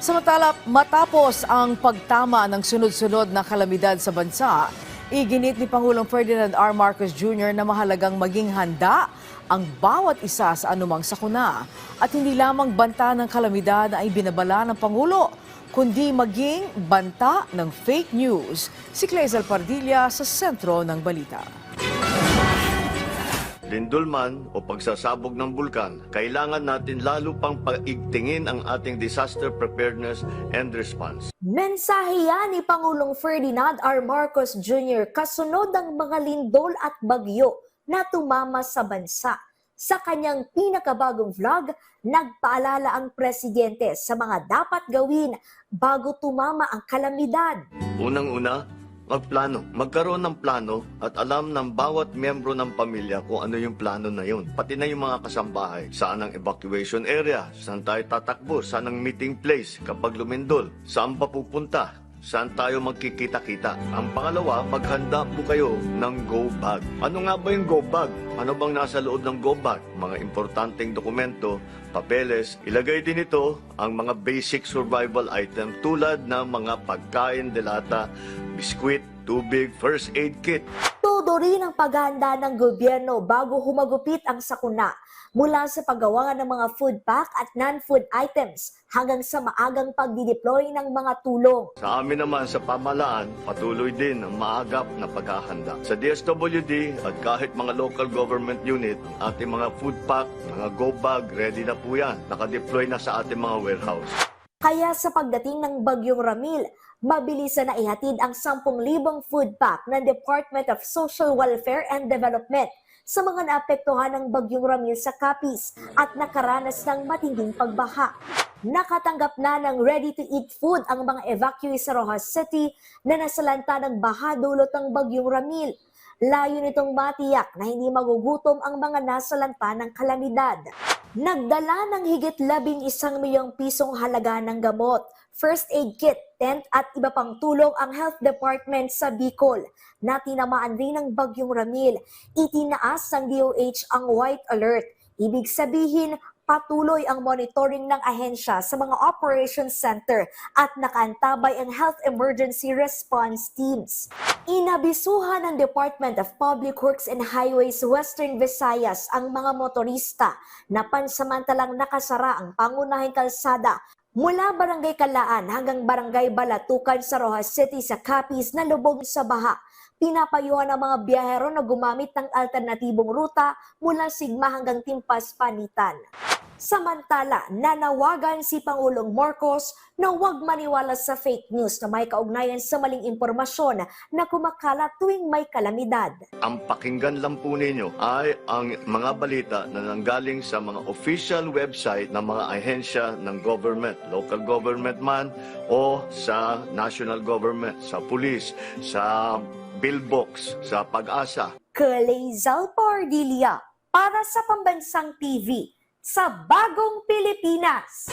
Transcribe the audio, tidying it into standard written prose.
Samantala, matapos ang pagtama ng sunod-sunod na kalamidad sa bansa, iginit ni Pangulong Ferdinand R. Marcos Jr. na mahalagang maging handa ang bawat isa sa anumang sakuna at hindi lamang banta ng kalamidad ay binabala ng Pangulo, kundi maging banta ng fake news. Si Clazel Pardilla sa sentro ng balita. Lindol man o pagsasabog ng bulkan, kailangan natin lalo pang paigtingin ang ating disaster preparedness and response. Mensahe yan ni Pangulong Ferdinand R. Marcos Jr. kasunod ng mga lindol at bagyo na tumama sa bansa. Sa kanyang pinakabagong vlog, nagpaalala ang presidente sa mga dapat gawin bago tumama ang kalamidad. Unang-una, magplano. Magkaroon ng plano at alam ng bawat miyembro ng pamilya kung ano yung plano na yun. Pati na yung mga kasambahay. Saan ang evacuation area? Saan tayo tatakbo? Saan ang meeting place kapag lumindol? Saan pa pupunta? Saan tayo magkikita-kita? Ang pangalawa, maghanda po kayo ng go bag. Ano nga ba yung go bag? Ano bang nasa loob ng go bag? Mga importanteng dokumento, papeles. Ilagay din ito ang mga basic survival item tulad ng mga pagkain, delata, biskwit, tubig, first aid kit. Todo rin ang paghahanda ng gobyerno bago humagupit ang sakuna, mula sa paggawa ng mga food pack at non-food items hanggang sa maagang pagdideploy ng mga tulong. Sa amin naman sa pamahalaan, patuloy din ang maagap na paghahanda. Sa DSWD at kahit mga local government unit, ang ating mga food pack, mga go bag, ready na po yan. Nakadeploy na sa ating mga warehouse. Kaya sa pagdating ng Bagyong Ramil, mabilisan na ihatid ang 10,000 food pack ng Department of Social Welfare and Development sa mga naapektuhan ng Bagyong Ramil sa Capiz at nakaranas ng matinding pagbaha. Nakatanggap na ng ready-to-eat food ang mga evacuees sa Rojas City na nasalanta ng baha dulot ng Bagyong Ramil. Layo nitong matiyak na hindi magugutom ang mga nasalanta ng kalamidad. Nagdala ng higit 11 milyong pisong halaga ng gamot, first aid kit, tent at iba pang tulong ang Health Department sa Bicol na tinamaan rin ng Bagyong Ramil. Itinaas ng DOH ang white alert. Ibig sabihin, patuloy ang monitoring ng ahensya sa mga operations center at nakaantabay ang health emergency response teams. Inabisuhan ng Department of Public Works and Highways Western Visayas ang mga motorista na pansamantalang nakasara ang pangunahing kalsada mula Barangay Kalaan hanggang Barangay Balatukan sa Rojas City sa Capiz na lubog sa baha. Pinapayuhan ng mga biyahero na gumamit ng alternatibong ruta mula Sigma hanggang Timpas Panitan. Samantala, nanawagan si Pangulong Marcos na huwag maniwala sa fake news na may kaugnayan sa maling impormasyon na kumakalat tuwing may kalamidad. Ang pakinggan lang po ninyo ay ang mga balita na nanggaling sa mga official website ng mga ahensya ng government, local government man o sa national government, sa pulis, sa billbox, sa Pag-asa. Clazel Pardilla para sa Pambansang TV sa Bagong Pilipinas.